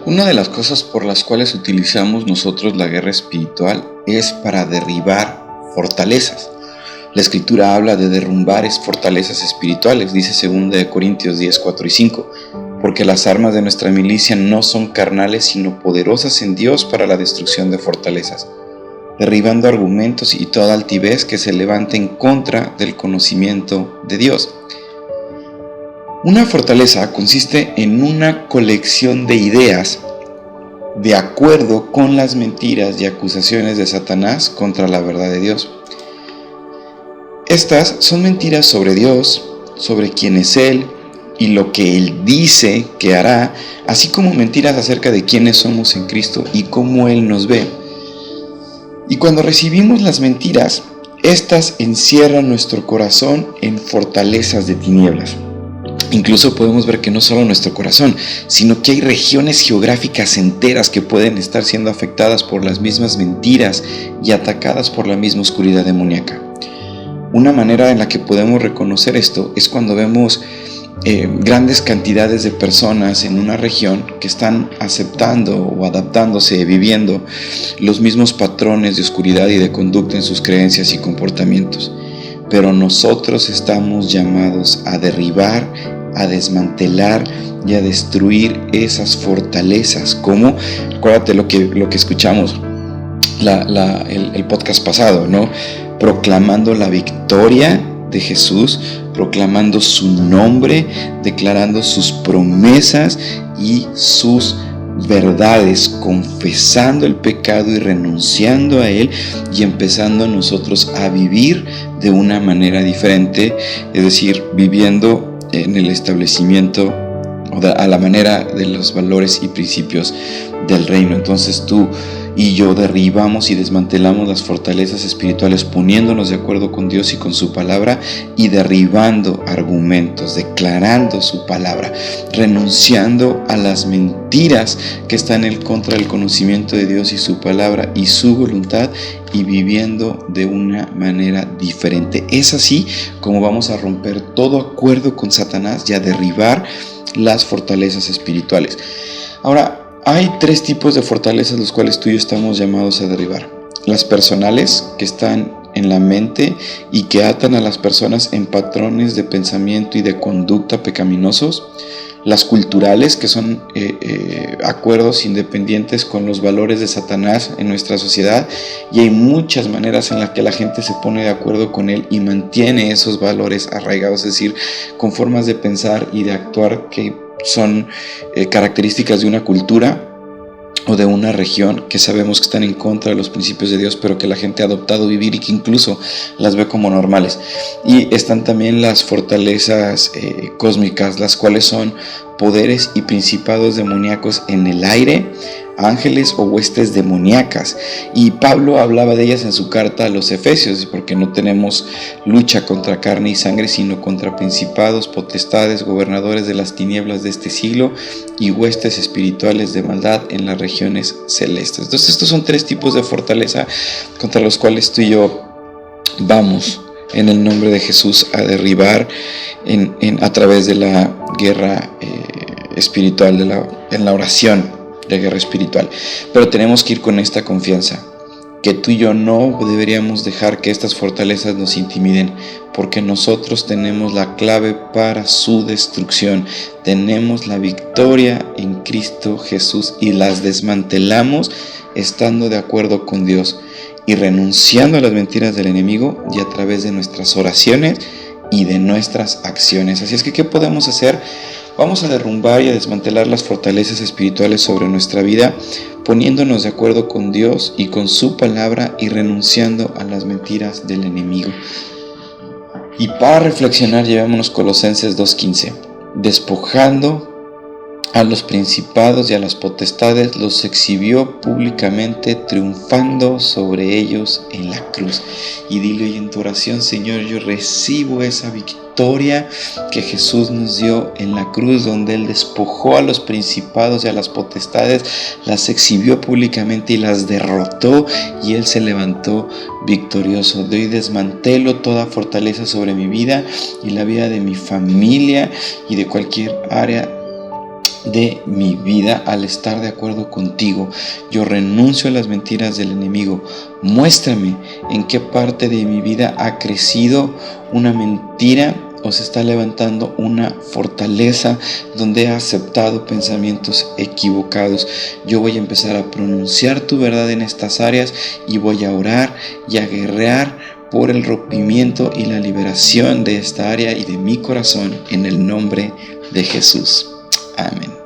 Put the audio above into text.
Una de las cosas por las cuales utilizamos nosotros la guerra espiritual es para derribar fortalezas. La Escritura habla de derrumbar fortalezas espirituales, dice 2 Corintios 10, 4 y 5, porque las armas de nuestra milicia no son carnales, sino poderosas en Dios para la destrucción de fortalezas, derribando argumentos y toda altivez que se levante en contra del conocimiento de Dios. Una fortaleza consiste en una colección de ideas de acuerdo con las mentiras y acusaciones de Satanás contra la verdad de Dios. Estas son mentiras sobre Dios, sobre quién es Él y lo que Él dice que hará, así como mentiras acerca de quiénes somos en Cristo y cómo Él nos ve. Y cuando recibimos las mentiras, estas encierran nuestro corazón en fortalezas de tinieblas. Incluso podemos ver que no solo nuestro corazón, sino que hay regiones geográficas enteras que pueden estar siendo afectadas por las mismas mentiras y atacadas por la misma oscuridad demoníaca. Una manera en la que podemos reconocer esto es cuando vemos grandes cantidades de personas en una región que están aceptando o adaptándose, viviendo los mismos patrones de oscuridad y de conducta en sus creencias y comportamientos. Pero nosotros estamos llamados a derribar, a desmantelar y a destruir esas fortalezas. Como, acuérdate lo que escuchamos el podcast pasado, ¿no? Proclamando la victoria de Jesús, proclamando su nombre, declarando sus promesas y sus verdades, confesando el pecado y renunciando a él y empezando nosotros a vivir de una manera diferente, es decir, viviendo en el establecimiento o a la manera de los valores y principios del reino. Entonces tú y yo derribamos y desmantelamos las fortalezas espirituales poniéndonos de acuerdo con Dios y con su palabra y derribando argumentos, declarando su palabra, renunciando a las mentiras que están en contra del conocimiento de Dios y su palabra y su voluntad y viviendo de una manera diferente. Es así como vamos a romper todo acuerdo con Satanás y a derribar las fortalezas espirituales. Ahora, hay tres tipos de fortalezas los cuales tú y yo estamos llamados a derribar. Las personales, que están en la mente y que atan a las personas en patrones de pensamiento y de conducta pecaminosos. Las culturales, que son acuerdos independientes con los valores de Satanás en nuestra sociedad, y hay muchas maneras en las que la gente se pone de acuerdo con él y mantiene esos valores arraigados, es decir, con formas de pensar y de actuar que son características de una cultura o de una región que sabemos que están en contra de los principios de Dios, pero que la gente ha adoptado vivir y que incluso las ve como normales. Y están también las fortalezas cósmicas, las cuales son poderes y principados demoníacos en el aire, ángeles o huestes demoníacas. Y Pablo hablaba de ellas en su carta a los Efesios, porque no tenemos lucha contra carne y sangre, sino contra principados, potestades, gobernadores de las tinieblas de este siglo y huestes espirituales de maldad en las regiones celestes. Entonces estos son tres tipos de fortaleza contra los cuales tú y yo vamos en el nombre de Jesús a derribar a través de la guerra espiritual, en la oración de guerra espiritual. Pero tenemos que ir con esta confianza, que tú y yo no deberíamos dejar que estas fortalezas nos intimiden, porque nosotros tenemos la clave para su destrucción. Tenemos la victoria en Cristo Jesús y las desmantelamos estando de acuerdo con Dios y renunciando a las mentiras del enemigo y a través de nuestras oraciones y de nuestras acciones. Así es que, ¿qué podemos hacer? Vamos a derrumbar y a desmantelar las fortalezas espirituales sobre nuestra vida, poniéndonos de acuerdo con Dios y con su palabra y renunciando a las mentiras del enemigo. Y para reflexionar, llevémonos Colosenses 2:15. Despojando a los principados y a las potestades, los exhibió públicamente, triunfando sobre ellos en la cruz. Y dile hoy en tu oración: Señor, yo recibo esa victoria que Jesús nos dio en la cruz, donde Él despojó a los principados y a las potestades, las exhibió públicamente y las derrotó, y Él se levantó victorioso. De hoy desmantelo toda fortaleza sobre mi vida y la vida de mi familia y de cualquier área de mi vida al estar de acuerdo contigo. Yo renuncio a las mentiras del enemigo. Muéstrame en qué parte de mi vida ha crecido una mentira o se está levantando una fortaleza donde he aceptado pensamientos equivocados. Yo voy a empezar a pronunciar tu verdad en estas áreas y voy a orar y a guerrear por el rompimiento y la liberación de esta área y de mi corazón en el nombre de Jesús. Amén.